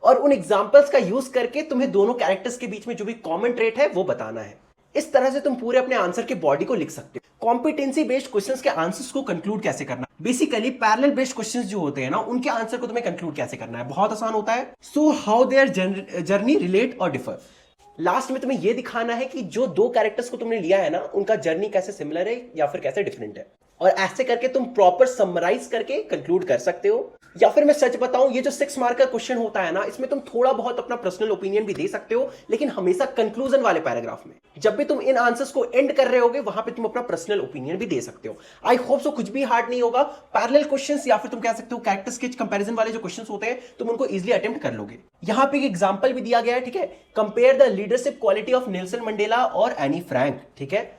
और उन एग्जाम्पल्स का यूज करके तुम्हें दोनों कैरेक्टर्स के बीच में जो भी कॉमन ट्रेट है वो बताना है। इस तरह से तुम पूरे अपने आंसर के बॉडी को लिख सकते हो। कॉम्पिटेंसी बेस्ड क्वेश्चंस के आंसर्स को कंक्लूड कैसे करना, बेसिकली पैरेलल बेस्ड क्वेश्चंस जो होते हैं ना, उनके आंसर को तुम्हें कंक्लूड कैसे करना है, बहुत आसान होता है। So how their journey relate और डिफर, लास्ट में तुम्हें यह दिखाना है कि जो दो कैरेक्टर्स को तुमने लिया है ना, उनका जर्नी कैसे सिमिलर है या फिर कैसे डिफरेंट है, और ऐसे करके तुम प्रॉपर समराइज करके कंक्लूड कर सकते हो। या फिर मैं सच बताऊं, ये जो 6 मार्क का क्वेश्चन होता है ना, इसमें तुम थोड़ा बहुत अपना पर्सनल ओपिनियन भी दे सकते हो, लेकिन हमेशा कंक्लूजन वाले पैराग्राफ में। जब भी तुम इन आंसर्स को एंड कर रहे होगे, वहां पे तुम अपना पर्सनल ओपिनियन भी दे सकते हो। आई होप सो कुछ भी हार्ड नहीं होगा। पैरेलल क्वेश्चंस या फिर तुम कह सकते हो कैरेक्टर स्केच कंपैरिजन वाले जो क्वेश्चंस होते हैं, तुम उनको इजीली अटेम्प्ट कर लोगे। यहां पे एक एग्जांपल भी दिया गया है, ठीक है। Compare the leadership quality of Nelson Mandela और एनी फ्रैंक, ठीक है।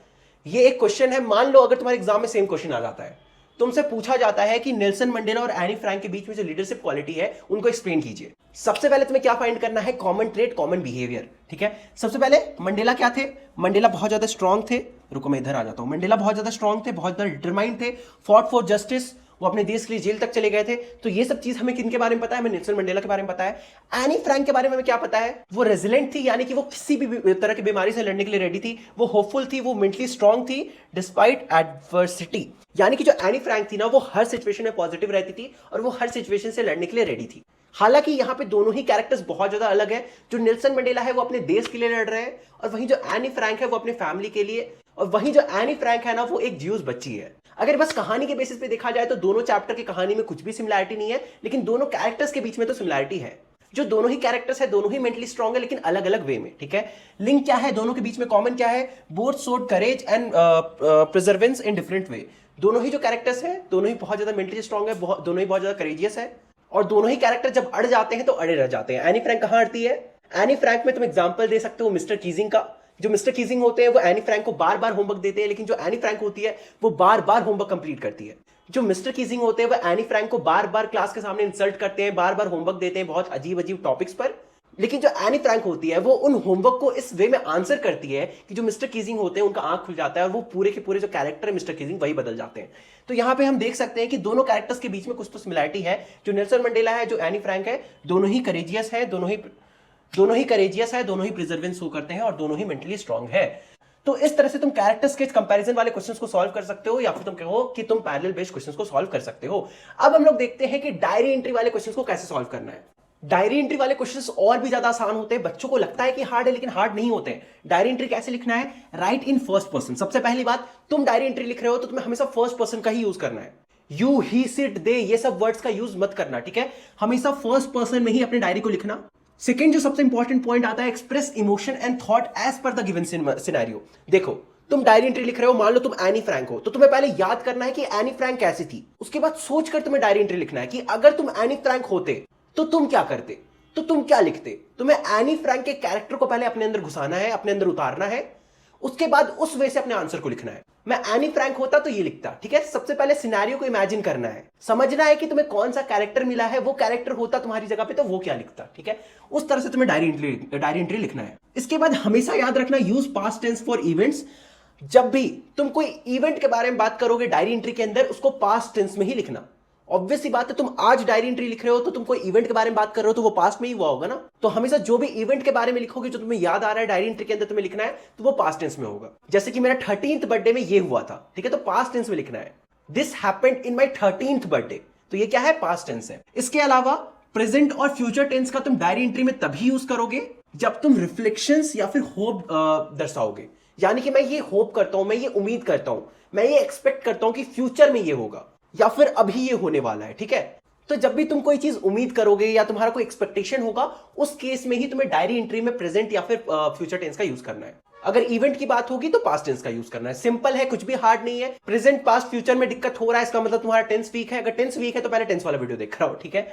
ये एक क्वेश्चन है, मान लो अगर तुम्हारे एग्जाम में सेम क्वेश्चन आ जाता है, तुमसे पूछा जाता है कि नेल्सन मंडेला और एनी फ्रैंक के बीच में जो लीडरशिप क्वालिटी है उनको एक्सप्लेन कीजिए। सबसे पहले तुम्हें क्या फाइंड करना है, कॉमन ट्रेट, कॉमन बिहेवियर, ठीक है। सबसे पहले मंडेला क्या थे, मंडेला बहुत ज्यादा स्ट्रांग थे, रुको मैं इधर आ जाता हूं। मंडेला बहुत ज्यादा स्ट्रांग थे, बहुत ज्यादा डिटरमाइंड थे, फॉट फॉर जस्टिस, वो अपने देश के लिए जेल तक चले गए थे। तो ये सब चीज हमें किनके बारे में पता है, हमें नेल्सन मंडेला के बारे में पता है। एनी फ्रैंक के बारे में हमें क्या पता है, वो रेजिलेंट थी, यानी कि वो किसी भी तरह की बीमारी से लड़ने के लिए रेडी थी, वो होपफुल थी, वो मेंटली स्ट्रांग थी डिस्पाइट एडवर्सिटी, यानी कि जो एनी फ्रैंक थी ना, वो हर सिचुएशन में पॉजिटिव रहती थी और वो हर सिचुएशन से लड़ने के लिए रेडी थी। हालांकि यहाँ पे दोनों ही कैरेक्टर्स बहुत ज्यादा अलग है। जो नेल्सन मंडेला है वो अपने देश के लिए लड़ रहे हैं, और वहीं जो एनी फ्रैंक है वो अपने फैमिली के लिए, और वहीं जो एनी फ्रैंक है ना, वो एक ज्यूज बच्ची है। अगर बस कहानी के बेसिस पे देखा जाए तो दोनों चैप्टर की कहानी में कुछ भी सिमिलैरिटी नहीं है, लेकिन दोनों कैरेक्टर्स के बीच में तो सिमिलैरिटी है। जो दोनों ही कैरेक्टर्स है, दोनों ही मेंटली स्ट्रांग है, लेकिन अलग अलग वे में, ठीक है। लिंक क्या है दोनों के बीच में, कॉमन क्या है, both showed courage and प्रिजर्वेंस in different way. दोनों ही जो कैरेक्टर्स हैं, दोनों ही बहुत ज्यादा मेंटली स्ट्रांग है, दोनों ही बहुत ज्यादा करेजियस है, और दोनों ही कैरेक्टर जब अड़ जाते हैं तो अड़े रह जाते हैं। एनी फ्रैंक कहां अड़ती है, एनी फ्रैंक में तुम एग्जांपल दे सकते हो मिस्टर कीजिंग का। जो मिस्टर कीजिंग होते हैं वो एनी फ्रैंक को बार बार होमवर्क देते हैं, लेकिन जो एनी फ्रैंक होती है वो बार बार होमवर्क कंप्लीट करती है। जो मिस्टर कीजिंग होते हैं वो एनी फ्रैंक को बार बार क्लास के सामने इंसल्ट करते हैं, बार बार होमवर्क देते हैं बहुत अजीब अजीब टॉपिक्स पर, लेकिन जो एनी फ्रैंक होती है वो उन होमवर्क को इस वे में आंसर करती है कि जो मिस्टर कीजिंग होते हैं उनका आंख खुल जाता है और वो पूरे के पूरे जो कैरेक्टर है मिस्टर कीजिंग वही बदल जाते हैं। तो यहां पे हम देख सकते हैं कि दोनों कैरेक्टर्स के बीच में कुछ तो सिमिलरिटी है। जो नेल्सन मंडेला है, जो एनी फ्रैंक है, दोनों ही करेजियस है, दोनों ही करेजियस है, दोनों ही प्रिजर्वेंस शो करते हैं और दोनों ही मेंटली स्ट्रांग है। तो इस तरह से तुम कैरेक्टर स्केच कंपैरिजन वाले क्वेश्चंस को सॉल्व कर सकते हो, या फिर तुम कहो कि तुम पैरेलल बेस्ड क्वेश्चंस को सॉल्व कर सकते हो। अब हम लोग देखते हैं कि डायरी एंट्री वाले क्वेश्चंस को कैसे सॉल्व करना है। डायरी एंट्री वाले क्वेश्चंस और भी ज्यादा आसान होते हैं, बच्चों को लगता है कि हार्ड है, लेकिन हार्ड नहीं होते हैं। डायरी एंट्री कैसे लिखना है, राइट इन फर्स्ट पर्सन। सबसे पहली बात, तुम डायरी एंट्री लिख रहे हो तो तुम्हें हमेशा फर्स्ट पर्सन का ही यूज करना है। यू, ही, सिट, दे, ये सब वर्ड्स का यूज मत करना, ठीक है। हमेशा फर्स्ट पर्सन में ही अपनी डायरी को लिखना। सेकेंड जो सबसे इंपॉर्टेंट पॉइंट आता है, express emotion and thought as per the given scenario. देखो, तुम डायरी एंट्री लिख रहे हो, मान लो तुम एनी फ्रैंक हो, तो तुम्हें पहले याद करना है कि एनी फ्रैंक कैसी थी। उसके बाद सोचकर तुम्हें डायरी एंट्री लिखना है कि अगर तुम एनी फ्रैंक होते तो तुम क्या करते, तो तुम क्या लिखते। तुम्हें एनी फ्रैंक के कैरेक्टर को पहले अपने अंदर घुसाना है, अपने अंदर उतारना है, उसके बाद उस वे से अपने आंसर को लिखना है। मैं एनी फ्रैंक होता तो ये लिखता, ठीक है। सबसे पहले सिनेरियो को इमेजिन करना है, समझना है कि तुम्हें कौन सा कैरेक्टर मिला है, वो कैरेक्टर होता तुम्हारी जगह पे तो वो क्या लिखता, ठीक है। उस तरह से तुम्हें डायरी एंट्री लिखना है। इसके बाद हमेशा याद रखना, use past tense for events. जब भी तुम कोई इवेंट के बारे में बात करोगे डायरी एंट्री के अंदर, उसको पास्ट टेंस में ही लिखना। ऑब्वियस सी बात है, तुम आज डायरी एंट्री लिख रहे हो तो तुम कोई इवेंट के बारे में बात कर रहे हो तो वो पास्ट में ही हुआ होगा ना। तो हमेशा जो भी इवेंट के बारे में लिखोगे, जो तुम्हें याद आ रहा है डायरी एंट्री के अंदर तुम्हें लिखना है, तो वो पास्ट टेंस में होगा। जैसे कि मेरा 13th बर्थडे में ये हुआ था, ठीक है, तो पास्ट टेंस में लिखना है, this happened in my 13th birthday. तो ये क्या है, पास्ट टेंस है। इसके अलावा प्रेजेंट और फ्यूचर टेंस का तुम डायरी एंट्री में तभी यूज करोगे जब तुम रिफ्लेक्शंस या फिर होप दर्शाओगे। यानी कि मैं ये होप करता हूं, मैं ये उम्मीद करता हूं, मैं ये एक्सपेक्ट करता हूं कि फ्यूचर में ये होगा या फिर अभी ये होने वाला है, ठीक है। तो जब भी तुम कोई चीज उम्मीद करोगे या तुम्हारा कोई एक्सपेक्टेशन होगा, उस केस में ही तुम्हें डायरी एंट्री में प्रेजेंट या फिर फ्यूचर टेंस का यूज करना है। अगर इवेंट की बात होगी तो पास्ट टेंस का यूज करना है। सिंपल है, कुछ भी हार्ड नहीं है। प्रेजेंट, पास्ट, फ्यूचर में दिक्कत हो रहा है, इसका मतलब तुम्हारा टेंस वीक है। अगर टेंस वीक है तो पहले टेंस वाला वीडियो देख रहा हो, ठीक है।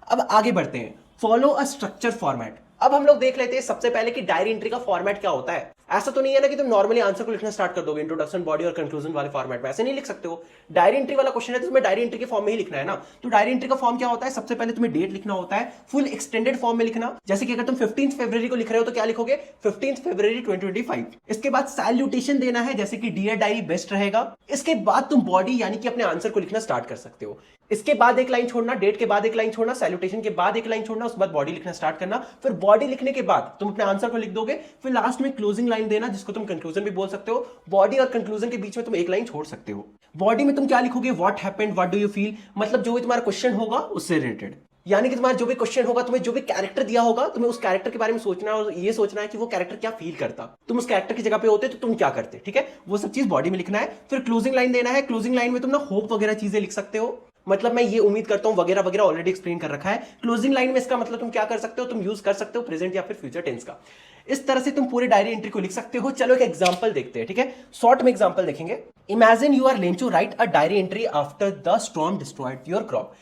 अब आगे बढ़ते हैं। Follow a structure format. अब हम लोग देख लेते हैं सबसे पहले कि डायरी एंट्री का फॉर्मेट क्या होता है। ऐसा तो नहीं है ना कि तुम नॉर्मली आंसर को लिखना स्टार्ट कर दोगे इंट्रोडक्शन, बॉडी और कंक्लूजन वाले फॉर्मेट में, ऐसे नहीं लिख सकते हो। डायरी एंट्री वाला क्वेश्चन है तो तुम्हें डायरी एंट्री के फॉर्म में ही लिखना है ना। तो डायरी एंट्री का फॉर्म क्या होता है, सबसे पहले तुम्हें डेट लिखना होता है फुल एक्सटेंडेड फॉर्म में लिखना। जैसे कि अगर तुम 15 फरवरी को लिख रहे हो तो क्या लिखोगे, 15 फरवरी 2025। इसके बाद सैल्यूटेशन देना है, जैसे कि डियर डायरी बेस्ट रहेगा। इसके बाद तुम बॉडी यानी कि अपने आंसर को लिखना स्टार्ट कर सकते हो। इसके बाद एक लाइन छोड़ना, डेट के बाद एक लाइन छोड़ना, सैल्यूटेशन के बाद एक लाइन छोड़ना, उसके बाद बॉडी लिखना स्टार्ट करना। फिर बॉडी लिखने के बाद तुम अपने आंसर को लिख दोगे, फिर लास्ट में क्लोजिंग लाइन देना जिसको तुम कंक्लूजन भी बोल सकते हो। बॉडी और कंक्लूजन के बीच में तुम एक लाइन छोड़ सकते हो। बॉडी में तुम क्या लिखोगे, what happened, what do you feel, मतलब जो भी तुम्हारा क्वेश्चन होगा उससे रिलेटेड, यानी कि तुम्हारा जो भी क्वेश्चन होगा, तुम्हें जो भी कैरेक्टर दिया होगा, तुम्हें उस कैरेक्टर के बारे में सोचना है और ये सोचना है कि वो कैरेक्टर क्या फील करता, तुम उस कैरेक्टर की जगह पे होते तो तुम क्या करते, ठीक है, वो सब चीज बॉडी में लिखना है। फिर क्लोजिंग लाइन देना है। क्लोजिंग लाइन में तुम ना होप वगैरह चीजें लिख सकते हो, मतलब मैं ये उम्मीद करता हूं वगैरह वगैरह, ऑलरेडी एक्सप्लेन कर रखा है। क्लोजिंग लाइन में इसका मतलब तुम क्या कर सकते हो, तुम यूज कर सकते हो प्रेजेंट या फिर फ्यूचर टेंस का। इस तरह से तुम पूरी डायरी एंट्री को लिख सकते हो। चलो एक एग्जांपल देखते हैं, ठीक है, शॉर्ट में एग्जांपल देखेंगे। Imagine you are Lencho, write a diary entry after the storm destroyed your crop.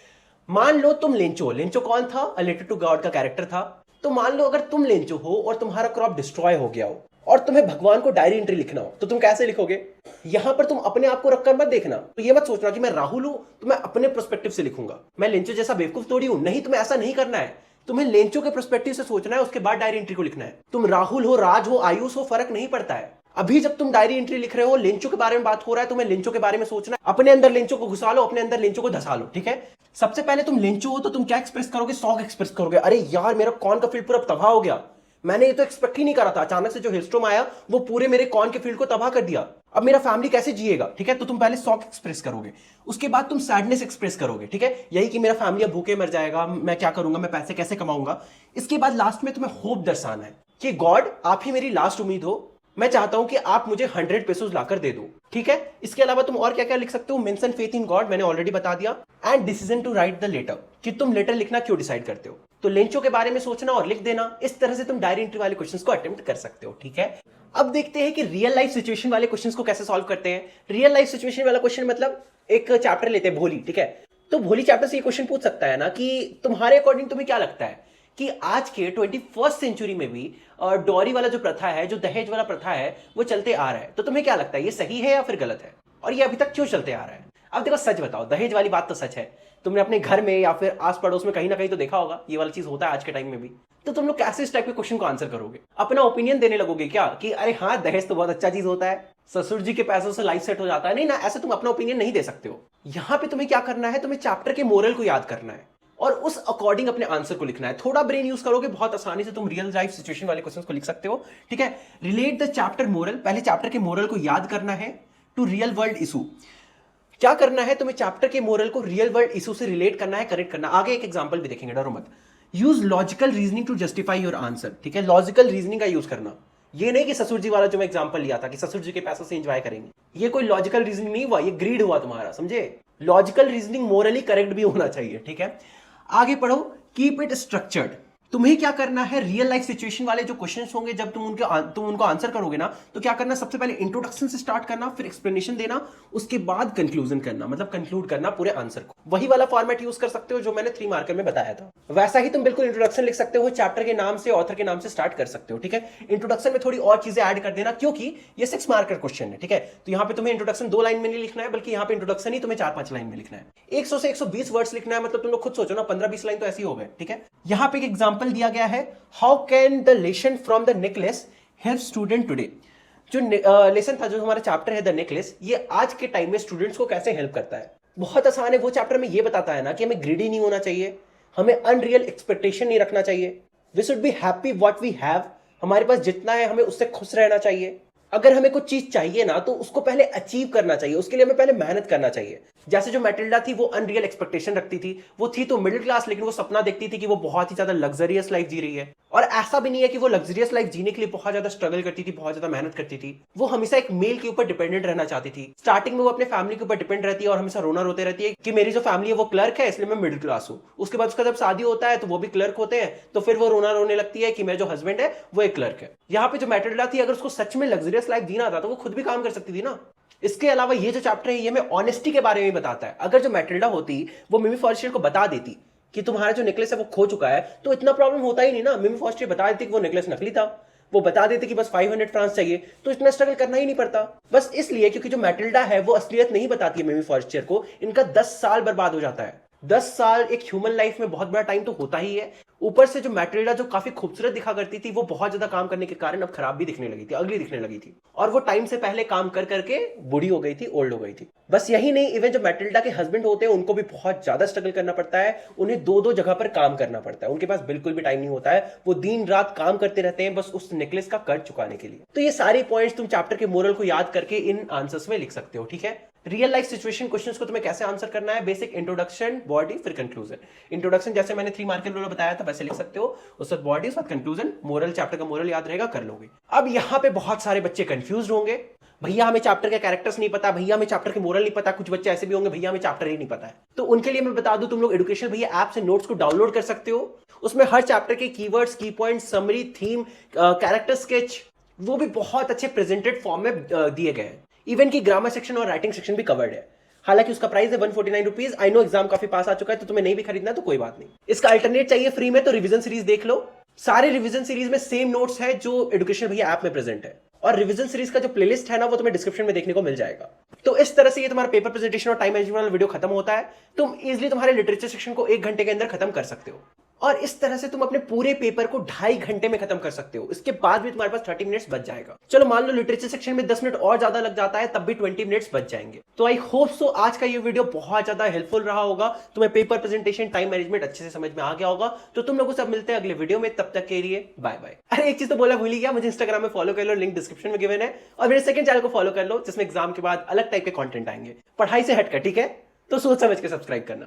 मान लो तुम लेंचो, लेंचो कौन था, अ लेटर टू गॉड का कैरेक्टर था। तो मान लो अगर तुम लेंचो हो और तुम्हारा क्रॉप डिस्ट्रॉय हो गया हो और तुम्हें भगवान को डायरी एंट्री लिखना हो, तो तुम कैसे लिखोगे। यहां पर तुम अपने आप को रखकर मत देखना, तो ये मत सोचना कि मैं राहुल हूं तो मैं अपने पर्सपेक्टिव से लिखूंगा, मैं लेंचो जैसा बेवकूफ थोड़ी हूं, नहीं, तुम्हें ऐसा नहीं करना है। तुम्हें लेंचो के पर्सपेक्टिव से सोचना है, उसके बाद डायरी एंट्री को लिखना है। तुम राहुल हो, राज हो, आयुष हो, फर्क नहीं पड़ता है। अभी जब तुम डायरी एंट्री लिख रहे हो, लेंचो के बारे में बात हो रहा है, तुम्हें लेंचो के बारे में सोचना है। अपने अंदर लेंचो को घुसा लो, अपने अंदर लेंचो को धसा लो, ठीक है। सबसे पहले तुम लेंचो हो तो तुम क्या एक्सप्रेस करोगे, शॉक एक्सप्रेस करोगे, अरे यार मेरा कॉर्न का फील्ड पूरा तबाह हो गया, मैंने ये तो एक्सपेक्ट ही नहीं करा था, अचानक से जो हिलस्टॉर्म आया वो पूरे मेरे कॉर्न के फील्ड को तबाह कर दिया, अब मेरा फैमिली कैसे जिएगा, ठीक है। तो तुम पहले शॉक एक्सप्रेस करोगे, उसके बाद तुम सैडनेस एक्सप्रेस करोगे, ठीक है, यही कि मेरा फैमिली अब भूखे मर जाएगा, मैं क्या करूंगा, मैं पैसे कैसे कमाऊंगा। इसके बाद लास्ट में तुम्हें होप दर्शाना है कि गॉड आप ही मेरी लास्ट उम्मीद हो, मैं चाहता हूं कि आप मुझे 100 पेसोस लाकर दे दो, ठीक है। इसके अलावा तुम और क्या क्या लिख सकते हो, मेंशन फेथ इन गॉड, मैंने ऑलरेडी बता दिया, and decision to write the letter, कि तुम लेटर लिखना क्यों डिसाइड करते हो। तो लेंचो के बारे में सोचना और लिख देना। इस तरह से तुम डायरी एंट्री वाले क्वेश्चंस को अटेम्प्ट कर सकते हो, ठीक है। अब देखते हैं कि रियल लाइफ सिचुएशन वाले क्वेश्चंस को कैसे सॉल्व करते हैं। रियल लाइफ सिचुएशन वाला क्वेश्चन मतलब एक चैप्टर लेते हैं भोली, ठीक है। तो भोली चैप्टर से ये क्वेश्चन पूछ सकता है ना कि तुम्हारे अकॉर्डिंग तुम्हें क्या लगता है कि आज के 21st सेंचुरी में भी डॉरी वाला जो प्रथा है, जो दहेज वाला प्रथा है, वो चलते आ रहा है, तो तुम्हें क्या लगता है ये सही है या फिर गलत है, और ये अभी तक क्यों चलते आ रहा है। अब देखो सच बताओ, दहेज वाली बात तो सच है, तुमने अपने घर में या फिर आस पड़ोस में कहीं ना कहीं तो देखा होगा, ये वाली चीज होता है आज के टाइम में भी। तो तुम लोग कैसे इस टाइप के क्वेश्चन को आंसर करोगे, अपना ओपिनियन देने लगोगे क्या कि अरे हाँ दहेज तो बहुत अच्छा चीज होता है, ससुर जी के पैसों से लाइफ सेट हो जाता है, नहीं ना, ऐसे तुम अपना ओपिनियन नहीं दे सकते हो। यहां पे तुम्हें क्या करना है, तुम्हें चैप्टर के मोरल को याद करना है और उस अकॉर्डिंग अपने आंसर को लिखना है। थोड़ा ब्रेन यूज करोगे, बहुत आसानी से तुम रियल लाइफ सिचुएशन वाले क्वेश्चंस को लिख सकते हो, ठीक है। रिलेट द चैप्टर मोरल, पहले चैप्टर के मोरल को याद करना है टू रियल वर्ल्ड इशू। क्या करना है, तुम्हें चैप्टर के मोरल को रियल वर्ल्ड इशू से रिलेट करना है, करेक्ट करना। आगे एक एग्जांपल भी देखेंगे, डरो मत। Use logical reasoning to justify your answer, ठीक है, लॉजिकल रीजनिंग का यूज करना। ये नहीं कि ससुर जी वाला जो मैं एग्जांपल लिया था कि ससुर जी के पैसों से एंजॉय करेंगे, ये कोई लॉजिकल रीजनिंग नहीं हुआ, ये ग्रीड हुआ तुम्हारा, समझे। लॉजिकल रीजनिंग मोरली करेक्ट भी होना चाहिए, ठीक है। आगे पढ़ो, कीप इट स्ट्रक्चर्ड। तुम्हें क्या करना है, रियल लाइफ सिचुएशन वाले जो क्वेश्चंस होंगे जब तुम उनको आंसर करोगे ना, तो क्या करना, सबसे पहले इंट्रोडक्शन से स्टार्ट करना, फिर एक्सप्लेनेशन देना, उसके बाद कंक्लूजन करना, मतलब कंक्लूड करना पूरे आंसर को। वही वाला फॉर्मेट यूज कर सकते हो जो मैंने 3 मार्कर में बताया था। वैसा ही तुम बिल्कुल इंट्रोडक्शन लिख सकते हो, चैप्टर के नाम से, ऑथर के नाम से स्टार्ट कर सकते हो, ठीक है। इंट्रोडक्शन में थोड़ी और चीजें ऐड कर देना क्योंकि ये 6 मार्कर क्वेश्चन है, ठीक है। तो यहाँ पे तुम्हें इंट्रोडक्शन 2 लाइन में नहीं लिखना है, बल्कि यहाँ पे इंट्रोडक्शन ही तुम्हें 4-5 लाइन में लिखना है। 100 से 120 वर्ड्स लिखना है, मतलब तुम लोग खुद सोचो ना, 15-20 लाइन तो ऐसी हो गए, ठीक है। यहाँ पे एक एग्जाम्पल दिया गया है, how can the lesson from the necklace help student today. जो लेसन था, जो हमारा चैप्टर है द नेकलेस, ये आज के टाइम में स्टूडेंट्स को कैसे हेल्प करता है। बहुत आसान है, वो चैप्टर में ये बताता है ना कि हमें ग्रीडी नहीं होना चाहिए, हमें अनरियल एक्सपेक्टेशन नहीं रखना चाहिए, we should be happy what we have, हमारे पास जितना है हमें उससे खुश रहना चाहिए। अगर हमें कुछ चीज चाहिए ना तो उसको पहले अचीव करना चाहिए, उसके लिए हमें पहले मेहनत करना चाहिए। जैसे जो मैटिल्डा थी वो अनरियल एक्सपेक्टेशन रखती थी, वो थी तो मिडिल क्लास, लेकिन वो सपना देखती थी कि वो बहुत ही ज्यादा लग्जरियस लाइफ जी रही है। और ऐसा भी नहीं है कि वो लग्जरियस लाइफ जीने के लिए बहुत ज्यादा स्ट्रगल करती थी, बहुत ज्यादा मेहनत करती थी। वो हमेशा एक मेल के ऊपर डिपेंडेंट रहना चाहती थी। स्टार्टिंग में वो अपने फैमिली के ऊपर डिपेंड रहती है और हमेशा रोना रोते रहती है कि मेरी जो फैमिली है वो क्लर्क है, इसलिए मैं मिडिल क्लास हूँ। उसके बाद उसका जब शादी होता है तो वो भी क्लर्क होते हैं, तो फिर वो रोना रोने लगती है कि मेरा जो हस्बैंड है वो एक क्लर्क है। यहाँ पे जो मैटिल्डा थी, अगर उसको सच में लग्जरियस लाइफ जीना था तो वो खुद भी काम कर सकती थी ना। इसके अलावा ये जो चैप्टर है ये हमें ऑनेस्टी के बारे में बताता है। अगर जो मैटिल्डा होती वो मिमी फॉर्स्टर को बता देती कि तुम्हारा जो नेकलेस है वो खो चुका है, तो इतना प्रॉब्लम होता ही नहीं ना। मिमी फॉस्टर बता देती कि वो नेकलेस नकली था, वो बता देते कि बस 500 फ्रांस चाहिए, तो इतना स्ट्रगल करना ही नहीं पड़ता। बस इसलिए क्योंकि जो मैटिल्डा है वो असलियत नहीं बताती है मिमी फॉस्टर को, इनका 10 साल बर्बाद हो जाता है। 10 साल एक ह्यूमन लाइफ में बहुत बड़ा टाइम तो होता ही है। ऊपर से जो मैटिल्डा जो काफी खूबसूरत दिखा करती थी, वो बहुत ज्यादा काम करने के कारण अब खराब भी दिखने लगी थी, अगली दिखने लगी थी, और वो टाइम से पहले काम कर करके बूढ़ी हो गई थी, ओल्ड हो गई थी। बस यही नहीं, इवन जो मैटिल्डा के हस्बैंड होते हैं उनको भी बहुत ज्यादा स्ट्रगल करना पड़ता है, उन्हें दो दो जगह पर काम करना पड़ता है, उनके पास बिल्कुल भी टाइम नहीं होता है, वो दिन रात काम करते रहते हैं बस उस नेकलेस का कर्ज चुकाने के लिए। तो ये सारे पॉइंट्स तुम चैप्टर के मोरल को याद करके इन आंसर्स में लिख सकते हो, ठीक है। रियल लाइफ सिचुएशन क्वेश्चंस को तुम्हें कैसे आंसर करना है, बेसिक इंट्रोडक्शन, बॉडी, फिर कंक्लूजन। इंट्रोडक्शन जैसे मैंने 3 मार्क के लिए बताया था वैसे लिख सकते हो, उसके बाद बॉडी, उसके बाद कंक्लूजन, मोरल, चैप्टर का मोरल याद रहेगा, कर लोगे। अब यहाँ पे बहुत सारे बच्चे कंफ्यूज होंगे, भैया हमें चैप्टर के कैरेक्टर्स नहीं पता, भैया हमें चैप्टर के मोरल नहीं पता। कुछ बच्चे ऐसे भी होंगे, भैया हमें चैप्टर ही नहीं पता है। तो उनके लिए मैं बता दूं, तुम लोग एजुकेशन भैया ऐप से नोट्स को डाउनलोड कर सकते हो। उसमें हर चैप्टर के कीवर्ड्स, की points, summary, theme, character sketch, वो भी बहुत अच्छे प्रेजेंटेड फॉर्म में दिए गए हैं। इवन की ग्रामर सेक्शन और राइटिंग सेक्शन भी कवर्ड है। हालांकि उसका प्राइस है 149 रुपीज। आई नो एग्जाम काफी पास आ चुका है, तो तुम्हें नहीं भी खरीदना तो कोई बात नहीं। इसका अल्टरनेट चाहिए फ्री में, तो रिवीजन सीरीज देख लो। सारे रिवीजन सीरीज में सेम नोट्स है जो एजुकेशन भैया ऐप में प्रेजेंट है, और रिवीजन सीरीज का जो प्लेलिस्ट है ना, वो तुम्हें डिस्क्रिप्शन में देखने को मिल जाएगा। तो इस तरह से ये तुम्हारा पेपर प्रेजेंटेशन और टाइम मैनेजमेंट वाला वीडियो खत्म होता है। तुम इजीली तुम्हारे लिटरेचर सेक्शन को 1 घंटे के अंदर खत्म कर सकते हो, और इस तरह से तुम अपने पूरे पेपर को 2.5 घंटे में खत्म कर सकते हो। इसके बाद भी तुम्हारे पास 30 मिनट्स बच जाएगा। चलो मान लो लिटरेचर सेक्शन में 10 मिनट और ज्यादा लग जाता है, तब भी 20 मिनट्स बच जाएंगे। तो आई होप सो आज का ये वीडियो बहुत ज्यादा हेल्पफुल रहा होगा, तुम्हें पेपर प्रेजेंटेशन, टाइम मैनेजमेंट अच्छे से समझ में आ गया होगा। तो तुम लोगों से मिलते हैं अगले वीडियो में, तब तक के लिए बाय बाय। अरे एक चीज तो बोला भूल ही गया, मुझे इंस्टाग्राम में फॉलो कर लो, लिंक डिस्क्रिप्शन में गिवन है, और मेरे सेकंड चैनल को फॉलो कर लो जिसमें एग्जाम के बाद अलग टाइप के कंटेंट आएंगे, पढ़ाई से हटकर, ठीक है। तो सोच समझ के सब्सक्राइब करना।